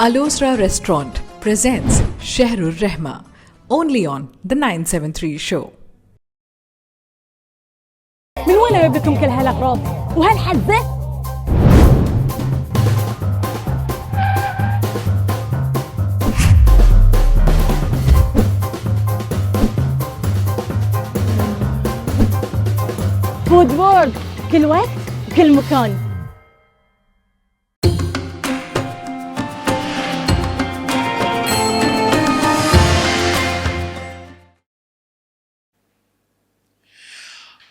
Alosra Restaurant presents Shahrur Rahma, only on The 973 Show. من وين جايب لكم كل هالأغراض وهالحزة؟ فود وورد كل وقت وكل مكان.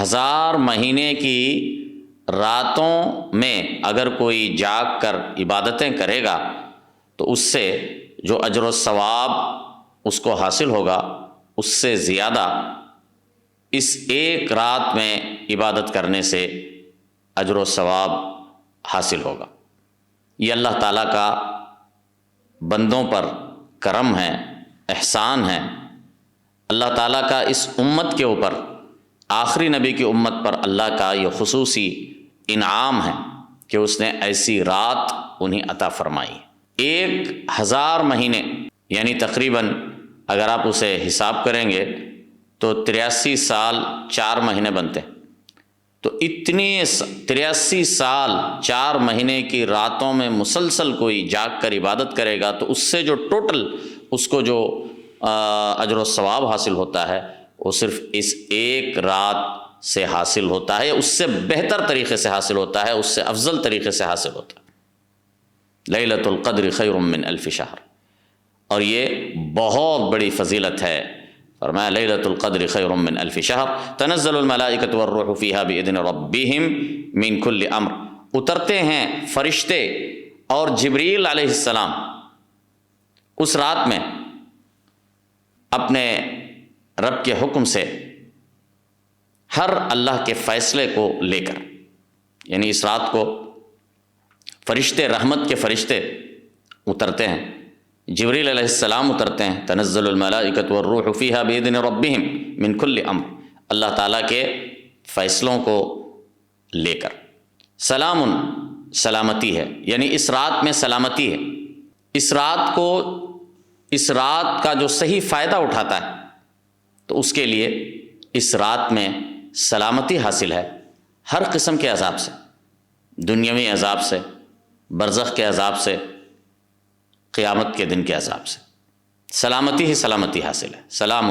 1000 مہینے کی راتوں میں اگر کوئی جاگ کر عبادتیں کرے گا تو اس سے جو اجر و ثواب اس کو حاصل ہوگا اس سے زیادہ اس ایک رات میں عبادت کرنے سے اجر و ثواب حاصل ہوگا۔ یہ اللہ تعالیٰ کا بندوں پر کرم ہے، احسان ہے۔ اللہ تعالیٰ کا اس امت کے اوپر، آخری نبی کی امت پر اللہ کا یہ خصوصی انعام ہے کہ اس نے ایسی رات انہیں عطا فرمائی۔ 1000 مہینے یعنی تقریباً اگر آپ اسے حساب کریں گے تو 83 سال 4 مہینے بنتے ہیں۔ تو اتنی 83 سال 4 مہینے کی راتوں میں مسلسل کوئی جاگ کر عبادت کرے گا تو اس سے جو ٹوٹل اس کو جو اجر و ثواب حاصل ہوتا ہے وہ صرف اس ایک رات سے حاصل ہوتا ہے، اس سے بہتر طریقے سے حاصل ہوتا ہے، اس سے افضل طریقے سے حاصل ہوتا ہے۔ لیلۃ القدر خیر من الف شہر، اور یہ بہت بڑی فضیلت ہے۔ فرمایا لیلۃ القدر خیر من الف شہر تنزل الملائکۃ والروح فیہا باذن ربہم من کل امر، اترتے ہیں فرشتے اور جبریل علیہ السلام اس رات میں اپنے رب کے حکم سے ہر اللہ کے فیصلے کو لے کر، یعنی اس رات کو فرشتے، رحمت کے فرشتے اترتے ہیں، جبریل علیہ السلام اترتے ہیں، تنزل الملائکۃ والروح فیہا باذن ربہم من کل امر، اللہ تعالیٰ کے فیصلوں کو لے کر۔ سلام، سلامتی ہے، یعنی اس رات میں سلامتی ہے۔ اس رات کا جو صحیح فائدہ اٹھاتا ہے تو اس کے لیے اس رات میں سلامتی حاصل ہے، ہر قسم کے عذاب سے، دنیاوی عذاب سے، برزخ کے عذاب سے، قیامت کے دن کے عذاب سے، سلامتی ہی سلامتی حاصل ہے۔ سلام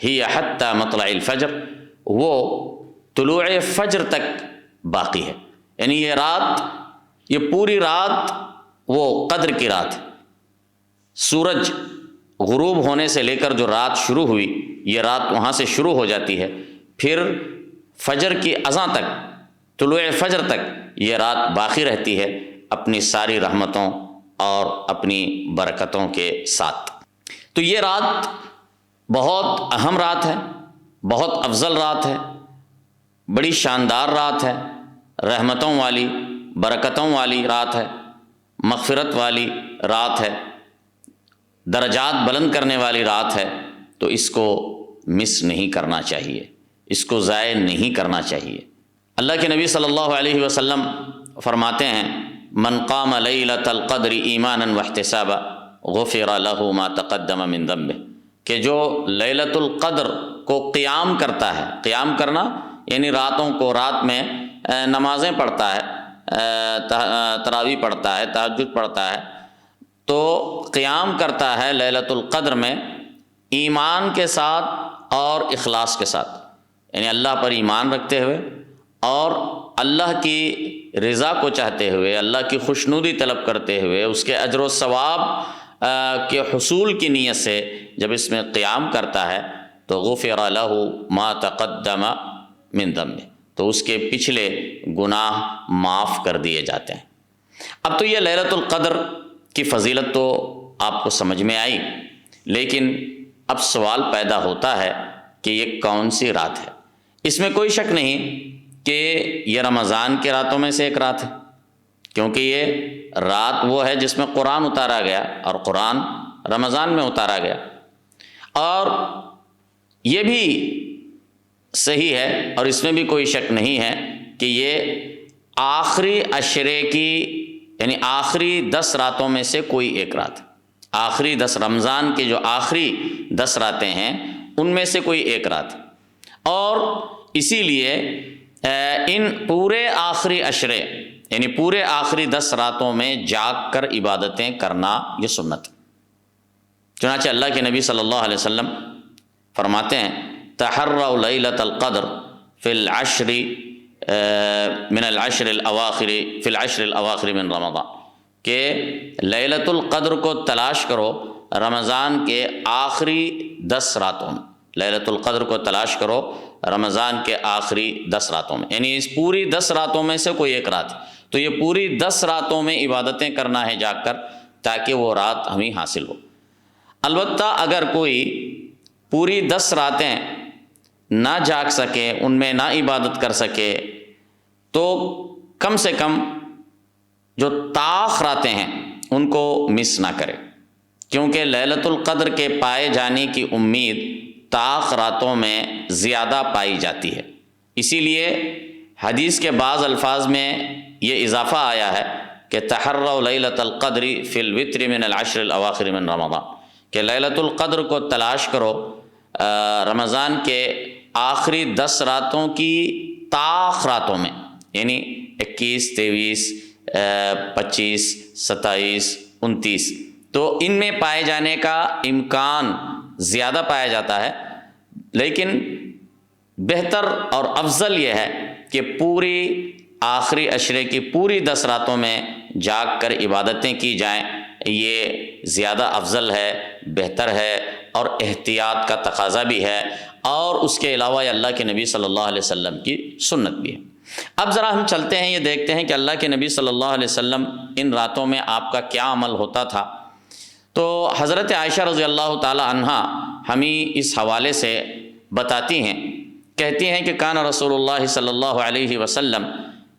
ہی حتی مطلع الفجر، وہ طلوع فجر تک باقی ہے، یعنی یہ رات، یہ پوری رات وہ قدر کی رات ہے۔ سورج غروب ہونے سے لے کر جو رات شروع ہوئی، یہ رات وہاں سے شروع ہو جاتی ہے، پھر فجر کی اذان تک، طلوع فجر تک یہ رات باقی رہتی ہے اپنی ساری رحمتوں اور اپنی برکتوں کے ساتھ۔ تو یہ رات بہت اہم رات ہے، بہت افضل رات ہے، بڑی شاندار رات ہے، رحمتوں والی، برکتوں والی رات ہے، مغفرت والی رات ہے، درجات بلند کرنے والی رات ہے۔ تو اس کو مس نہیں کرنا چاہیے، اس کو ضائع نہیں کرنا چاہیے۔ اللہ کے نبی صلی اللہ علیہ وسلم فرماتے ہیں من قام لیلۃ القدر ایمانا واحتسابا غفر له ما تقدم من ذنبه، کہ جو لیلۃ القدر کو قیام کرتا ہے، قیام کرنا یعنی راتوں کو، رات میں نمازیں پڑھتا ہے، تراویح پڑھتا ہے، تہجد پڑھتا ہے، تو قیام کرتا ہے لیلۃ القدر میں ایمان کے ساتھ اور اخلاص کے ساتھ، یعنی اللہ پر ایمان رکھتے ہوئے اور اللہ کی رضا کو چاہتے ہوئے، اللہ کی خوشنودی طلب کرتے ہوئے، اس کے اجر و ثواب کے حصول کی نیت سے جب اس میں قیام کرتا ہے تو غفر له ما تقدم من ذنبه، تو اس کے پچھلے گناہ معاف کر دیے جاتے ہیں۔ اب تو یہ لیلۃ القدر کی فضیلت تو آپ کو سمجھ میں آئی، لیکن اب سوال پیدا ہوتا ہے کہ یہ کون سی رات ہے؟ اس میں کوئی شک نہیں کہ یہ رمضان کی راتوں میں سے ایک رات ہے، کیونکہ یہ رات وہ ہے جس میں قرآن اتارا گیا، اور قرآن رمضان میں اتارا گیا۔ اور یہ بھی صحیح ہے اور اس میں بھی کوئی شک نہیں ہے کہ یہ آخری عشرے کی، یعنی آخری 10 راتوں میں سے کوئی ایک رات ہے۔ آخری 10 رمضان کے جو آخری 10 راتیں ہیں ان میں سے کوئی ایک رات ہے، اور اسی لیے ان پورے آخری عشرے یعنی پورے آخری 10 راتوں میں جاگ کر عبادتیں کرنا یہ سنت ہے۔ چنانچہ اللہ کے نبی صلی اللہ علیہ وسلم فرماتے ہیں تحروا لیلۃ القدر فی العشر من العشر الاواخر فی العشر الاواخر من رمضان، کہ لیلۃ القدر کو تلاش کرو رمضان کے آخری 10 راتوں میں، لیلۃ القدر کو تلاش کرو رمضان کے آخری 10 راتوں میں، یعنی اس پوری 10 راتوں میں سے کوئی ایک رات، تو یہ پوری 10 راتوں میں عبادتیں کرنا ہے جاگ کر، تاکہ وہ رات ہمیں حاصل ہو۔ البتہ اگر کوئی پوری 10 راتیں نہ جاگ سکے، ان میں نہ عبادت کر سکے، تو کم سے کم جو طاق راتیں ہیں ان کو مس نہ کرے، کیونکہ لیلۃ القدر کے پائے جانے کی امید طاق راتوں میں زیادہ پائی جاتی ہے۔ اسی لیے حدیث کے بعض الفاظ میں یہ اضافہ آیا ہے کہ تحروا لیلۃ القدر فی الوتر من العشر الاواخر من رمضان، کہ لیلۃ القدر کو تلاش کرو رمضان کے آخری 10 راتوں کی طاق راتوں میں، یعنی 21، 23، 25، 27، 29، تو ان میں پائے جانے کا امکان زیادہ پایا جاتا ہے، لیکن بہتر اور افضل یہ ہے کہ پوری آخری عشرے کی پوری 10 راتوں میں جاگ کر عبادتیں کی جائیں، یہ زیادہ افضل ہے، بہتر ہے، اور احتیاط کا تقاضا بھی ہے، اور اس کے علاوہ یہ اللہ کے نبی صلی اللہ علیہ وسلم کی سنت بھی ہے۔ اب ذرا ہم چلتے ہیں، یہ دیکھتے ہیں کہ اللہ کے نبی صلی اللہ علیہ وسلم ان راتوں میں آپ کا کیا عمل ہوتا تھا۔ تو حضرت عائشہ رضی اللہ تعالی عنہا ہمیں اس حوالے سے بتاتی ہیں، کہتی ہیں کہ کان رسول اللہ صلی اللہ علیہ وسلم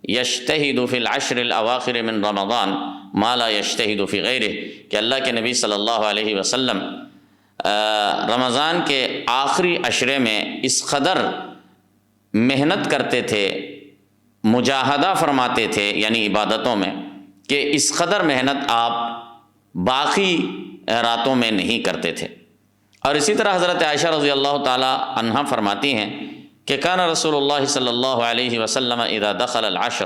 یجتہد فی العشر الاواخر من رمضان ما لا یجتہد فی غیرہ، کہ اللہ کے نبی صلی اللہ علیہ وسلم رمضان کے آخری عشرے میں اس قدر محنت کرتے تھے، مجاہدہ فرماتے تھے یعنی عبادتوں میں، کہ اس قدر محنت آپ باقی راتوں میں نہیں کرتے تھے۔ اور اسی طرح حضرت عائشہ رضی اللہ تعالی عنہا فرماتی ہیں کہ کان رسول اللہ صلی اللہ علیہ وسلم اذا دخل العشر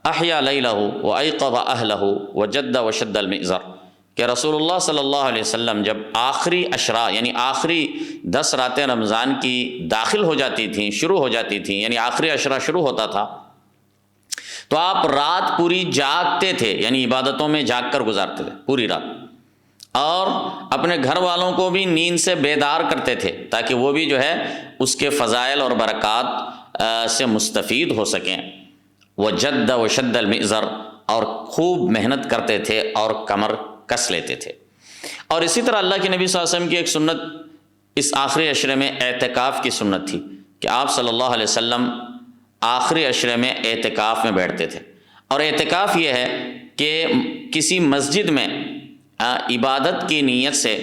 احیا لیلہ وایقظ اہلہ وجد وشد المئزر، کہ رسول اللہ صلی اللہ علیہ وسلم جب آخری عشرہ یعنی آخری 10 راتیں رمضان کی داخل ہو جاتی تھیں، شروع ہو جاتی تھیں، یعنی آخری عشرہ شروع ہوتا تھا، تو آپ رات پوری جاگتے تھے، یعنی عبادتوں میں جاگ کر گزارتے تھے پوری رات، اور اپنے گھر والوں کو بھی نیند سے بیدار کرتے تھے تاکہ وہ بھی جو ہے اس کے فضائل اور برکات سے مستفید ہو سکیں۔ وجد وشد المئزر، اور خوب محنت کرتے تھے اور کمر کس لیتے تھے۔ اور اسی طرح اللہ کے نبی صلی اللہ علیہ وسلم کی ایک سنت اس آخری عشرے میں اعتکاف کی سنت تھی کہ آپ صلی اللہ علیہ وسلم آخری عشرے میں اعتکاف میں بیٹھتے تھے۔ اور اعتکاف یہ ہے کہ کسی مسجد میں عبادت کی نیت سے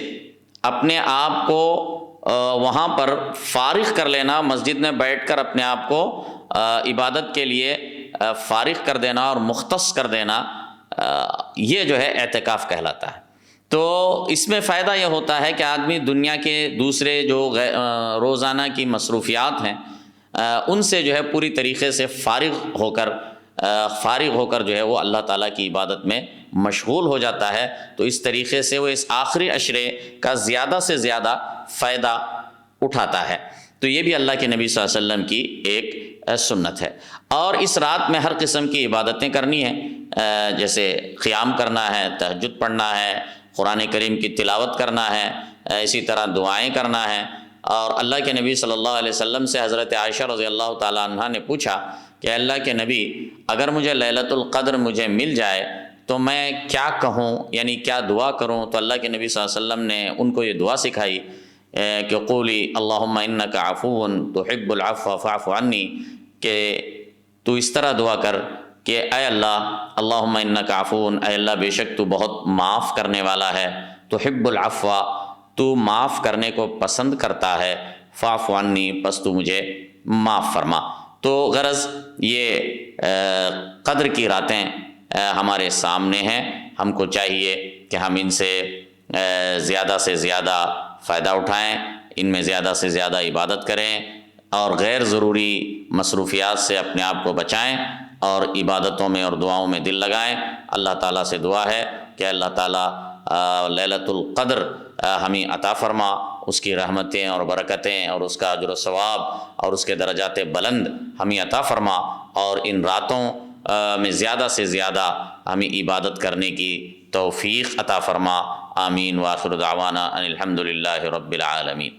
اپنے آپ کو وہاں پر فارغ کر لینا، مسجد میں بیٹھ کر اپنے آپ کو عبادت کے لیے فارغ کر دینا اور مختص کر دینا، یہ جو ہے اعتکاف کہلاتا ہے۔ تو اس میں فائدہ یہ ہوتا ہے کہ آدمی دنیا کے دوسرے جو روزانہ کی مصروفیات ہیں ان سے جو ہے پوری طریقے سے فارغ ہو کر جو ہے وہ اللہ تعالیٰ کی عبادت میں مشغول ہو جاتا ہے، تو اس طریقے سے وہ اس آخری عشرے کا زیادہ سے زیادہ فائدہ اٹھاتا ہے۔ تو یہ بھی اللہ کے نبی صلی اللہ علیہ وسلم کی ایک سنت ہے۔ اور اس رات میں ہر قسم کی عبادتیں کرنی ہیں، جیسے قیام کرنا ہے، تہجد پڑھنا ہے، قرآن کریم کی تلاوت کرنا ہے، اسی طرح دعائیں کرنا ہے۔ اور اللہ کے نبی صلی اللہ علیہ وسلم سے حضرت عائشہ رضی اللہ تعالیٰ عنہا نے پوچھا کہ اللہ کے نبی، اگر مجھے لیلۃ القدر مجھے مل جائے تو میں کیا کہوں، یعنی کیا دعا کروں؟ تو اللہ کے نبی صلی اللہ علیہ وسلم نے ان کو یہ دعا سکھائی کہ قولی اللہم انک عفو تحب العفو فاعف عنی، کہ تو اس طرح دعا کر کہ اے اللہ، اللہم انک عفو، اے اللہ بے شک تو بہت معاف کرنے والا ہے، تحب العفو، تو معاف کرنے کو پسند کرتا ہے، فاعف عنی، پس تو مجھے معاف فرما۔ تو غرض یہ قدر کی راتیں ہمارے سامنے ہیں، ہم کو چاہیے کہ ہم ان سے زیادہ سے زیادہ فائدہ اٹھائیں، ان میں زیادہ سے زیادہ عبادت کریں، اور غیر ضروری مصروفیات سے اپنے آپ کو بچائیں، اور عبادتوں میں اور دعاؤں میں دل لگائیں۔ اللہ تعالیٰ سے دعا ہے کہ اللہ تعالیٰ لیلۃ القدر ہمیں عطا فرما، اس کی رحمتیں اور برکتیں اور اس کا اجر و ثواب اور اس کے درجات بلند ہمیں عطا فرما، اور ان راتوں میں زیادہ سے زیادہ ہمیں عبادت کرنے کی توفیق عطا فرما۔ آمین۔ وآخر دعوانا ان الحمد للہ رب العالمین۔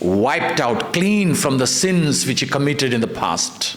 wiped out clean from the sins which he committed in the past।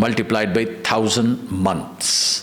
multiplied by 1000 months।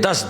10